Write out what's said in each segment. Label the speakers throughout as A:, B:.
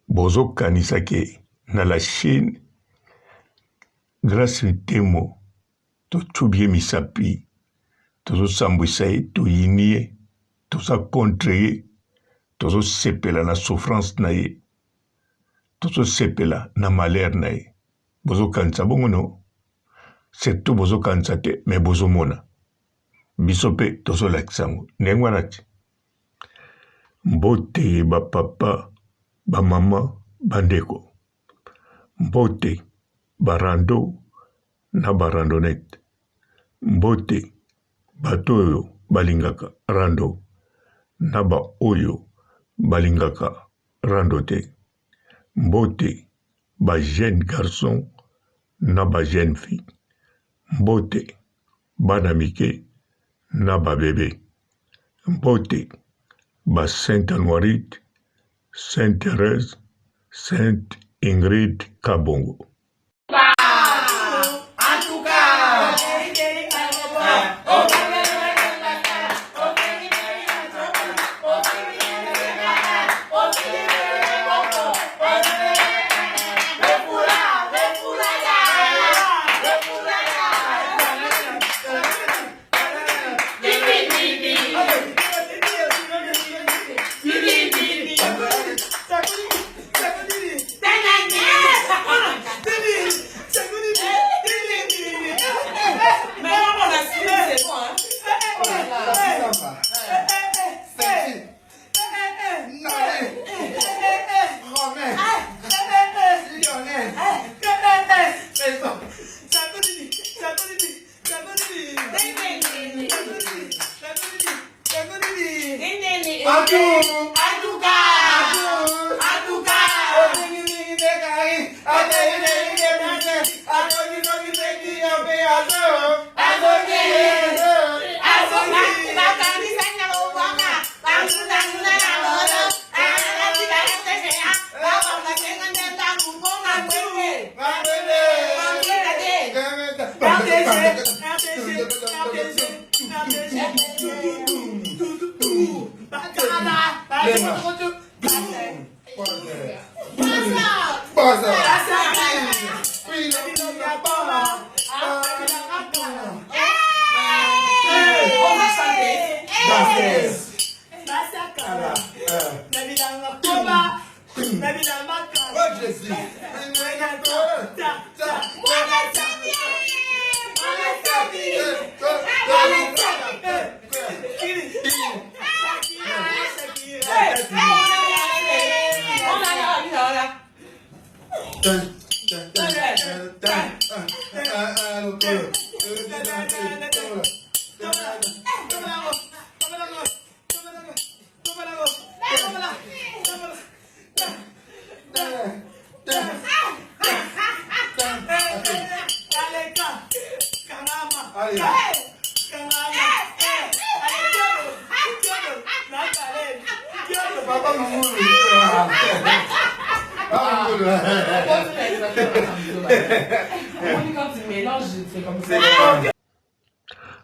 A: bozo kanisake na la Chine grâce temo to tubie misapi tozo sambwisaye to yinie toza contre tozo sepela na souffrance na ye tozo sepela na malheur na ye bozo kanisa bongo no surtout bozo kanisa te mais bozo mona biso pe tozo lakisango ndenge wana ti mbote bapapa bamama bandeko mbote barando na barandonete mbote bato oyo balingaka rando na ba oyo balingaka rando te mbote ba jeune garçon na ba jeune fille mbote bana mike na ba bebe mbote ba Sainte Anoirite, Sainte Thérèse, Sainte Ingrid Kabongo.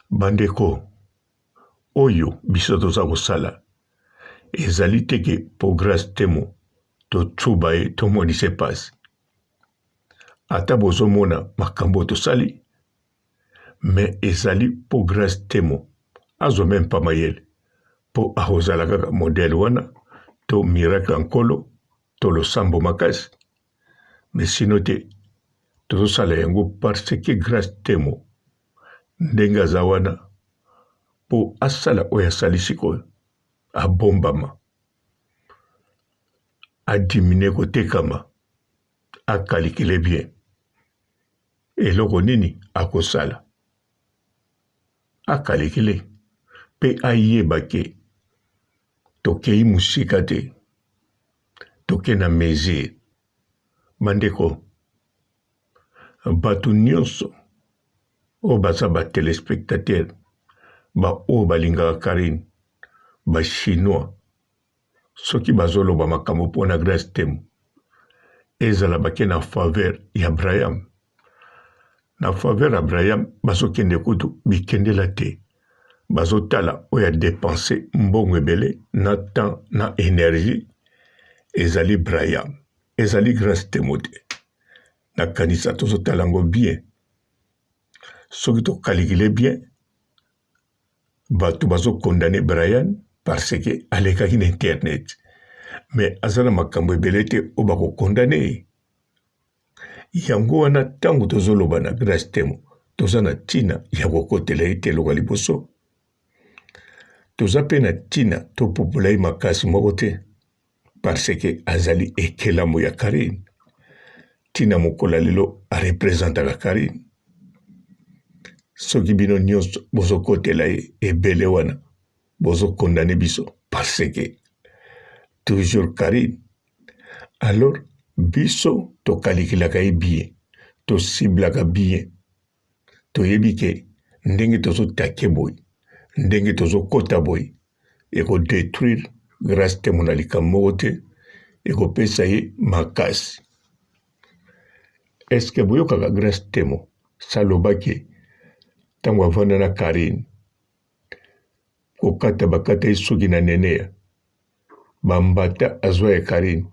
A: Bandeko, oyo biso toza kosala ezali teke po grâce temo totsuba ye tomonise pasi ata bozomona makambo tosali me ezali po grâce temo azwa meme pa mayele po akozala kaka modele wana to miracle nkolo to losambo makasi me sino te tozosala yango parce que grâce temo ndenge aza wana po asala oyo asali sikoyo abombama adimine kotekama akalikile bien eloko nini akosala akalikile mpe ayeba ke tokei musika te toke na mesure bandeko bato nyonso oyo baza batelespectateur oyo balingaka Karine bachinois soki bazoloba makambo mpona grâce temo ezala bake na faveur ya Abraham na faveur Abraham bazokende kutu bikendela te bazotala oyo adepense mbongo ebele na temps na énergie ezali Abraham ezali grâce temo te nakanisa tozotala yango bien soki tokalikile bien bato bazokondane Brian parce que alekaki na internet mais aza na makambo ebele te oyo bakokondane ye yango wana ntango tozoloba na grâce temo toza na ntina ya kokotela ye te eloko liboso toza mpe na ntina topopola ye makasi moko te parce que azali ekelamu ya Karine ntina mokolo lelo arepresentaka Karine soki bino nyonso bozokotela ye ebele wana bozokondane biso parce que toujours Karine alors biso tokalikilaka ye bien tosiblaka bien toyebi ke ndenge tozotake boye ndenge tozokota boye ekodétruire grâce temo na likambo moko te ekopesa ye makasi eske boyokaka grâce temo salobaki ntango avanda na Karine kokata bakata ye soki na neneya bambata azwa ya Karine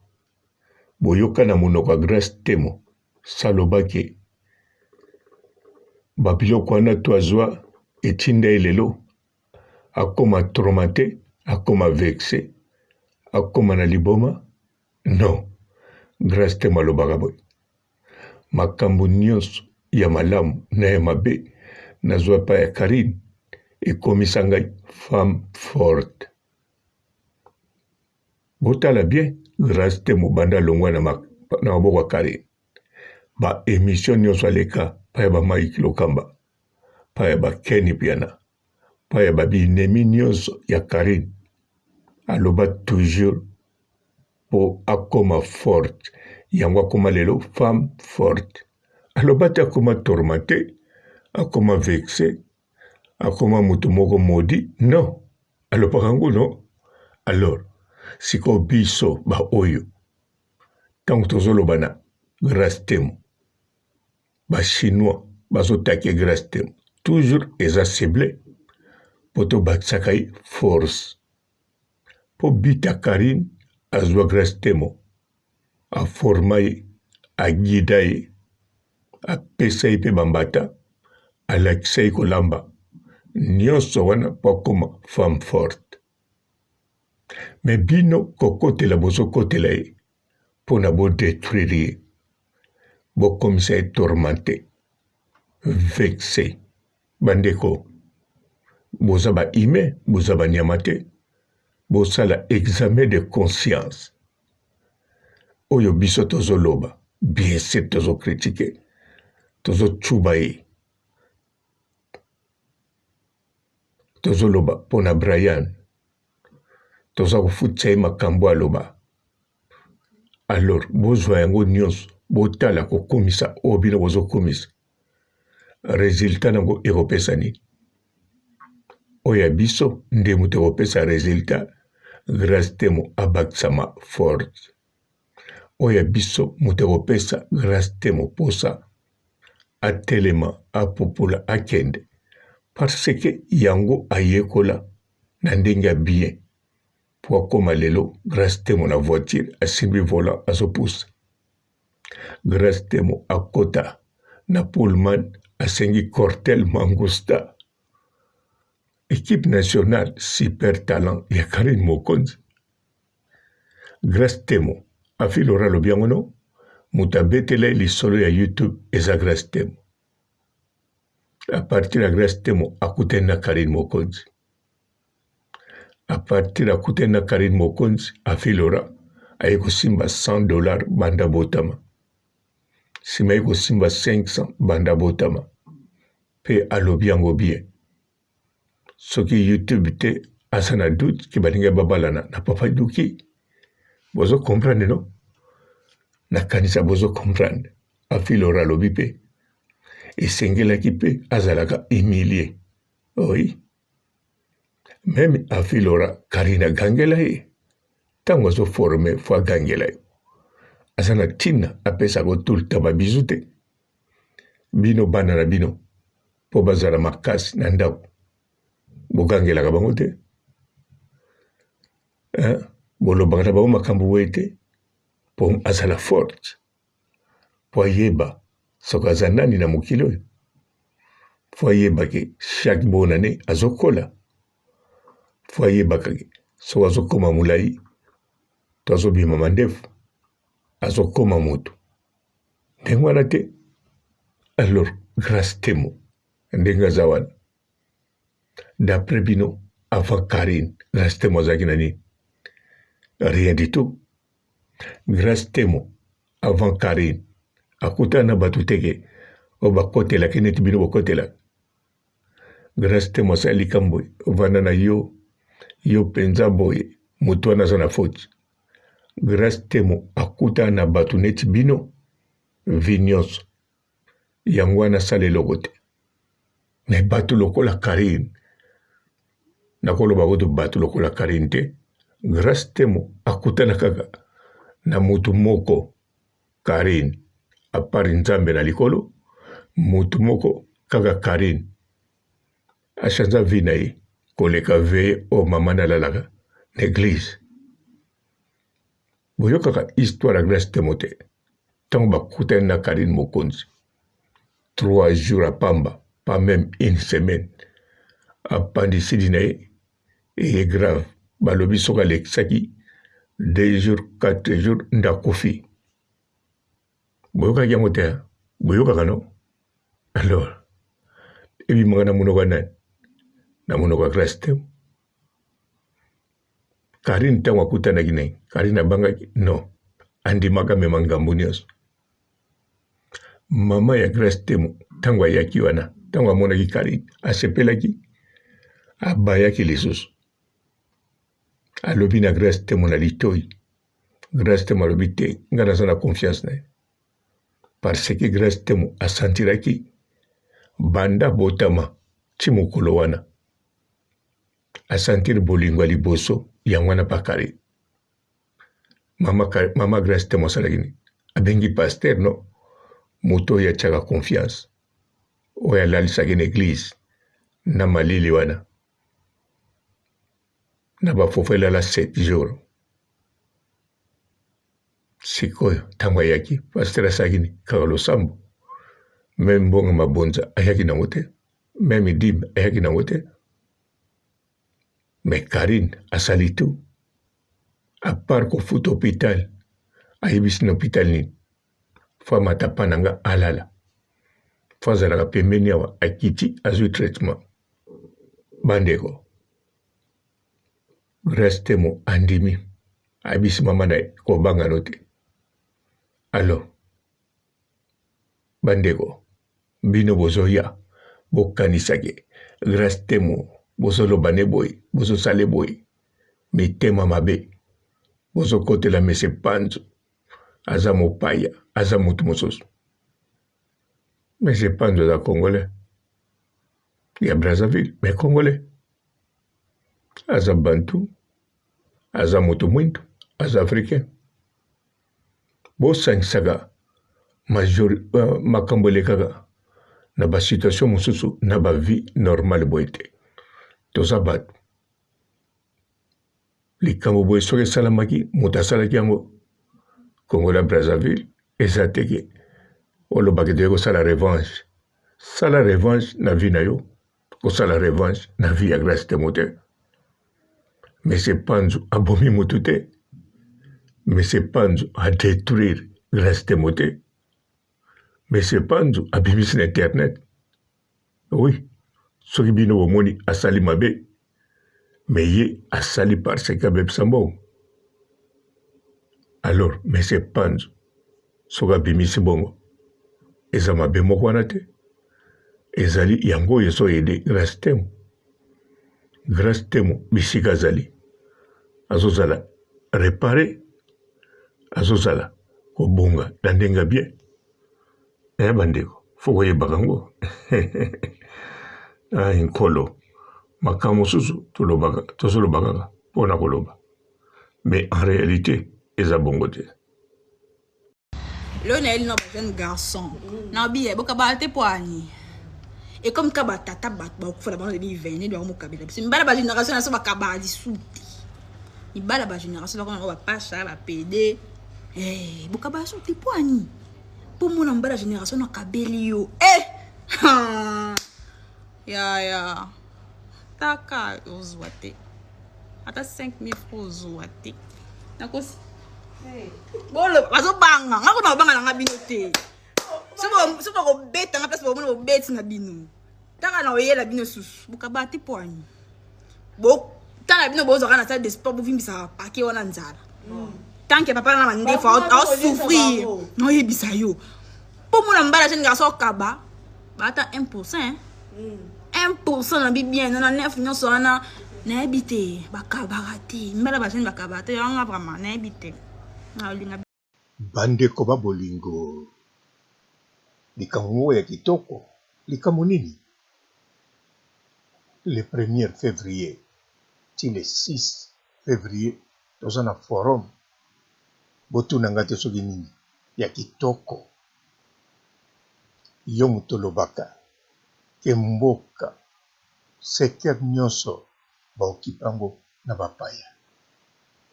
A: boyoka na monoko ya grâce temo salobaki babiloko wana to azwa etinda ye lelo akoma traumate akoma vexe akoma na liboma non grâce temo alobaka boye makambo nyonso ya malamu na ya mabe nazwa pa ya Karine ekomisa ngai femme forte botala bien grâce temo banda longwa na maboko ya Karine baémission nyonso aleka pa ya bamaiki lokamba pa ya bakeni piana pa ya babinemi nyonso ya Karine aloba toujours po akoma forte yango akoma lelo femme forte aloba te akoma tourmenté akoma vexé akoma moto moko modi non alobaka yango non alors sikoyo biso baoyo ntango tozoloba na grâce temo bachinois bazotake grâce temo toujours eza ciblé po tobakisaka ye force po bita Karine azwa grâce temo aforma ye agida ye apesa ye mpe bambata alakisa ye kolamba nyonso wana po akoma femme forte me bino kokotela bozokotela ye mpo na bodétruire ye bokomisa ye tourmenté vexé bandeko boza bahumain boza banyama te bosala examen de conscience oyo biso tozoloba bien sûr tozokritike tozotsuba ye tozoloba mpo na Brian toza kofutisa ye makambo aloba alors bozwa yango nyonso botala kokomisa oyo bino bozokomisa résultat nango ekopesa nini oyo ya biso nde moto ekopesa résultat grâce temo abakisama forte oyo ya biso moto ekopesa grâce temo posa atelema apopola akende parce que yango ayekola na ndenge ya bien po akoma lelo grâce temo na voiture asimbi volant azopusa grâce temo akota na Pullman asengi Cortel Mangusta équipe nationale super talent ya Karine Mokonzi grâce temo afilora alobi yango no moto abetela ye lisolo ya YouTube eza grâce temo à partir ya grâce temo akutani na Karine Mokonzi à partir akutani na Karine Mokonzi afilora aye kosimba $100 banda botama nsima ye kosimba 500 banda botama mpe alobi yango bien soki YouTube te aza na doute ke balingi babalana na Papa Duki bozo comprendre no nakanisa bozo comprendre afilora alobi mpe esengelaki mpe azalaka humilie oui même afilora Karine agangela ye ntango azoforme fo agangela ye aza na ntina apesaka otulta babizu te bino bana na bino mpo bazala makasi na ndako bogangelaka bango te bolobaka na bango makambo boye te po azala forte po ayeba soki aza nani na mokili oyo fo ayebake chaque bonne année azokola fo ayebaka soki azokoma molai to azobima mandefu azokoma moto ndenge wana te. Alors grâce temo ndenge aza wana d'après bino avant Karine grâce temo azalaki na nini? Rien du tout. Grâce temo avant Karine akutana na bato teke oyo bakotelaki neti bino bokotelaka. Grâce temo asali likambo ovanda na yo mpenza boye moto wana aza na faute. Grâce temo akutana na bato neti bino vi nyonso yango wana asala eloko te. Me bato lokola Karine nakoloba kutu bato lokola Karine te. Grâce temo akutana kaka na motu moko Karine apart nzambe na likolo motu moko kaka Karine achanza vi na ye koleka veye oyo mama nalalaka na église. Boyokaka histoire ya Grâce temo te ntango bakutani na Karine mokonzi 3 jours apamba pas même une semaine appendicite na ye eye grave balobi soki alekisaki 2 jours 4 jours ndakufi. Boyokaki yango te boyokaka no? Alors ebimaka na monoko ya nani? Na monoko ya Grâce temo. Karine ntango akutanaki naye Karine abangaki non andimaka mema ngambo nyonso. Mama ya Grâce temo ntango ayaki wana ntango amonaki Karine asepelaki abayaki lisusu alobi na Grâce temo na litoi. Grâce temo alobi te nga naza na confiance na ye parce que Grâce temo asentiraki banda botama ti mokolo wana asentiri bolingo ya liboso yango wana pa Karine. Mama Grâce temo asalaki nini? Abengi paster no moto oyo atiaka confiance oyo alalisaki na église na malili wana na bafufu elala 7 jours. Sikoyo ntango ayaki paster asalaki nini? Kaka losambo meme mbongo mabonza ayaki nango te meme dime ayaki nango te. Mais Karine asali tout apart kofuta hôpital ayebisi na hôpital nini fo amata pa na nga alala fo azalaka pembeni awa akiti azwi traitement. Bandeko Grâce temo andimi ayebisi mama na ye kobanga no te. Alors bandeko bino bozoya bokanisaki Grâce temo bozoloba ne boye bozosala boye mitema mabe bozokotela mese Panzo aza mopaya aza motu mosusu. Mese Panzo aza congolais ya Brazzaville mais congolais aza bantu aza motu mwindu aza africain. Bosangisaka makambo elekaka na basituation mosusu na bavie normale boye te. Toza bato likambo boye soki esalamaki moto asalaki yango Congo la Brazzaville eza teke olobaki toye kosala revanche. Sala revanche na vie na yo kosala revanche na vie ya Grâce temo te. Mese Panzo abomi motu te. Mese Panzo adétruire Grâce temo te. Mese Panzo abimisi na internet. Oui soki bino bomoni asali mabe me ye asali parce que abebisa mbongo. Alors Mese Panzo soki abimisi bongo eza mabe moko wana te ezali yango oyo ezoyede Grâce temo. Grâce temo bisika azali azozala repare azozala kobonga na ndenge bien. Bandeko fo koyebaka ngo nkolo makambo mosusu tozolobaka mpona koloba mais en réalité eza bongo te.
B: Là, on a un jeune garçon. Non, bien, bon, kabate poani. Et comme kabata tabat, bah, faut d'abord les venir de mon cabine. C'est une belle génération, ça va kabadi souti. Une belle génération, on va pas ça, va péder. Boka ba so tipwani. Pour mon ambara génération na kabeli yo. Ya. Taka ozwate. Ata 5,000 francs ozwate. Nakos. Bolo, bazo banga. Ngako na banga na bino te. Subo ko beta na place bo mo beti na bino. Taka na oyela bino susu. Boka ba tipwani. Bo tala bino bozo kana salle de sport bo vimbisa pake wana nzala. Tant que papa na mande faut souffrir. Non yebisa yo. Pour mon ambara jeune garçon kaba, ba ta 1%. 1% na bien na 9 nyonso na habité ba kabarate. Mbala ba jeune ba kabarate yanga vraiment na habité. Na linga
A: Bande ko ba bolingo. Likambo ya kitoko. Likambo nini? Le 1er février. Ti le 6 février. Dans un forum. Botu nangate soki nini. Ya kitoko. Yo mutolobaka. Kemboka. Seker nyonso. Ba okipango na bapaya.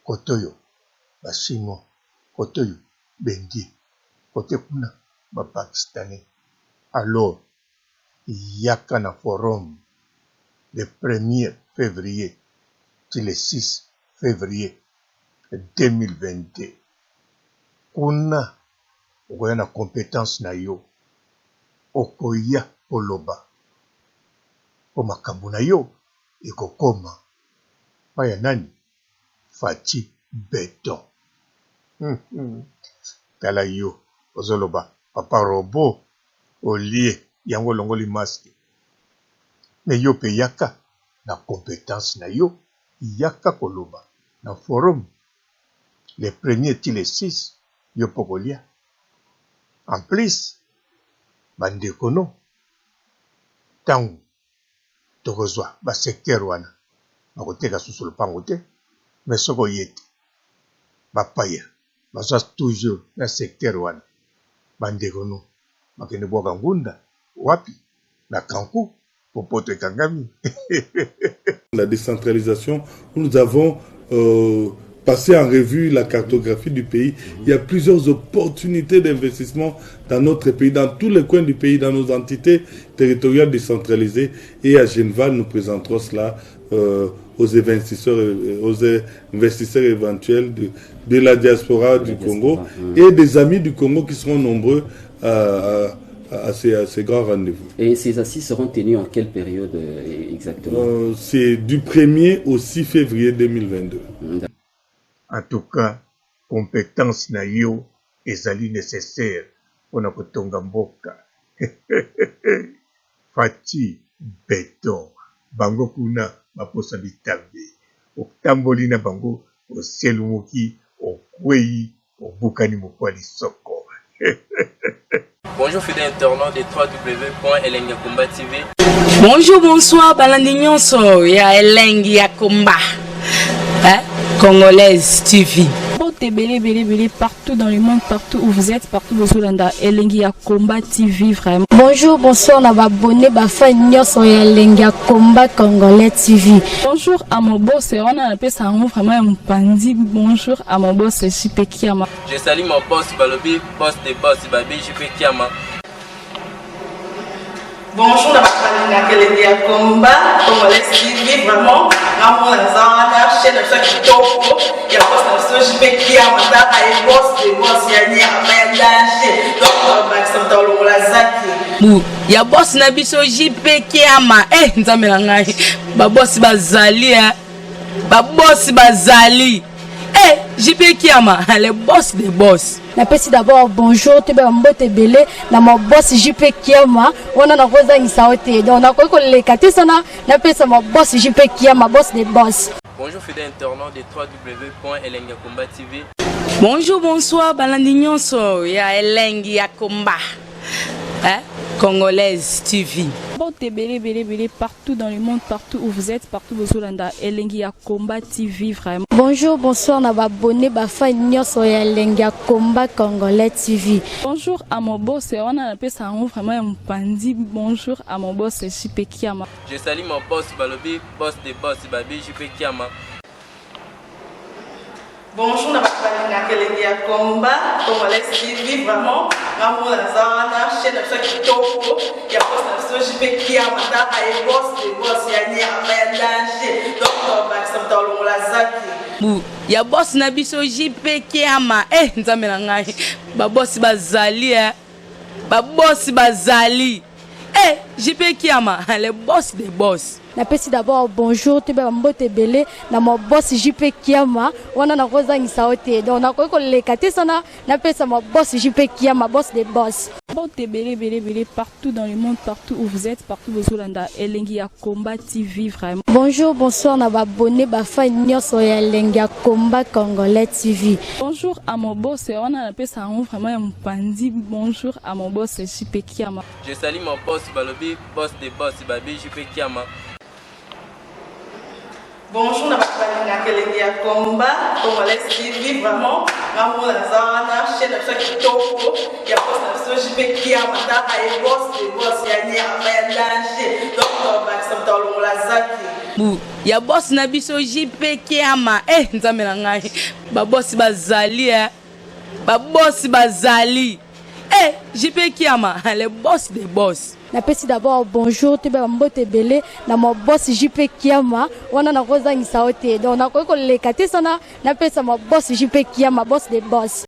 A: Kotoyo. Ba chinois. Kotoyo. Bendie. Kote kuna. Ba pakistanais. Alors. Yaka na forum. Le 1er février. Ti le 6 février 2022. Kuna. Okoya na compétence na yo. Okoya koloba. O makambo na yo. Ekokoma. Paya nani? Fati Beton. Tala yo. Ozoloba. Papa Robo. Olie. Yango longoli maske. Me yo pe yaka. Na compétence na yo. Yaka koloba. Na forum. Le 1er ti le 6. Yo pokolia. En plus. Bandekono. Tangu. Tokozwa. Ba secteur wana. Bakoteka susu lupango te. Mais soko yete. Bapaya. Bazwa toujours na secteur wana. Bandekono. Bakende boka ngunda. Wapi. Na kanku. Popoto ekangami.
C: La décentralisation, nous avons passé en revue la cartographie du pays. Il y a plusieurs opportunités d'investissement dans notre pays, dans tous les coins du pays, dans nos entités territoriales décentralisées. Et à Geneva, nous présenterons cela aux investisseurs éventuels de la diaspora du Congo et des amis du Congo qui seront nombreux à ces grands rendez-vous.
D: Et ces assises seront tenues en quelle période exactement?
C: C'est du 1er au 6 février 2022.
A: En tout cas, compétence na yo ezali nécessaire pour na kotonga mboka. Fati Beton. Bango kuna baposa bitambe. Otamboli na bango oselumuki okwei obukani mokwali soko.
E: Bonjour fidèles internautes de www.elengiakomba TV.
F: Bonjour, bonsoir, balandi nyonso ya Elengi ya Komba. Congolaise TV.
G: Belé partout dans le monde, partout où vous êtes, partout où vous êtes, Elengi ya Komba TV vraiment.
H: Bonjour, bonsoir, on a abonné bafa nyonso ya Elengi ya Komba Congolais TV.
G: Bonjour à mon boss, on a appelé ça vraiment un pandi. Bonjour à mon boss, JP Kiama.
E: Je salue mon boss Balobi, boss des boss Babi, JP Kiama.
B: Bonjour la Elengi ya Komba Congolais TV vraiment. Ramon Zana, chaîne de chaque topo, il y a boss de JP Kiama, et boss de boss yani a danger. Donc on va s'entendre la zaki.
F: Ya boss na biso JP Kiama. Nzambe na ngai. Ba boss bazali Ba boss bazali. JP Kiama, le boss des boss.
H: Napesi d'abord bonjour, te mbote belé na mon boss JP Kiama. On a rosa isaote. Donc on a ko le katisa na pesa mon boss JP Kiama, boss des boss.
E: Bonjour fidèles internautes de www.elengiakomba TV.
F: Bonjour, bonsoir, balandi nyonso ya Elengi ya Komba. Congolaise TV.
G: Belé partout dans le monde, partout où vous êtes, partout où vous êtes, Elengi ya Komba TV vraiment.
H: Bonjour, bonsoir, on a abonné bafa nyonso ya Elengi ya Komba Congolais TV.
G: Bonjour à mon boss, on a appelé ça vraiment un pandi. Bonjour à mon boss, JP Kiama.
E: Je salue mon boss Balobi, boss des boss Babi, JP Kiama.
B: Bonjour, na bakalina kelenge ya combat, Congolais TV, vraiment, ngamu na zana, chaîne de kitoko, ya boss na so JP Kiama, ta ay boss de boss ya ni ya danger. Donc ba ça tolo la zaki.
F: Bu, ya boss na biso JP Kiama, nzambe na ngai. Ba boss bazali ba boss bazali. JP Kiama, le boss des boss.
H: Napesi d'abord bonjour te ba mbote belé na mo boss JP Kiama wana na kozangisa ote donc na ko lekate sana napesa mo boss JP Kiama boss des boss.
G: Mbote belé partout dans le monde, partout où vous êtes, partout où vous êtes, elengi ya combat TV vraiment.
H: Bonjour, bonsoir na ba abonné ba fan nyonso ya elengi ya combat Congolais TV.
G: Bonjour à mon boss, on a appelé ça vraiment un pandi. Bonjour à mon boss JP Kiama.
E: Je salue mon boss Balobi, boss des boss, Babi JP Kiama.
B: Bonjour, na bakalina kelenge ya combat, Congolais TV, vraiment, ngamu na zana, chaîne de kitoko, ya boss na so JP Kiama, ta ay boss de boss ya ni ya danger. Donc ba ça tolo la zaki.
F: Bu, ya boss na biso JP Kiama, nzambe na ngai. Ba boss bazali ba boss bazali. JP Kiama, le boss des boss.
H: Napesi d'abord bonjour te ba mbote belé na mo boss JP Kiama wana na kozangisa ote donc na ko lekate sana napesa mo boss JP Kiama boss des boss.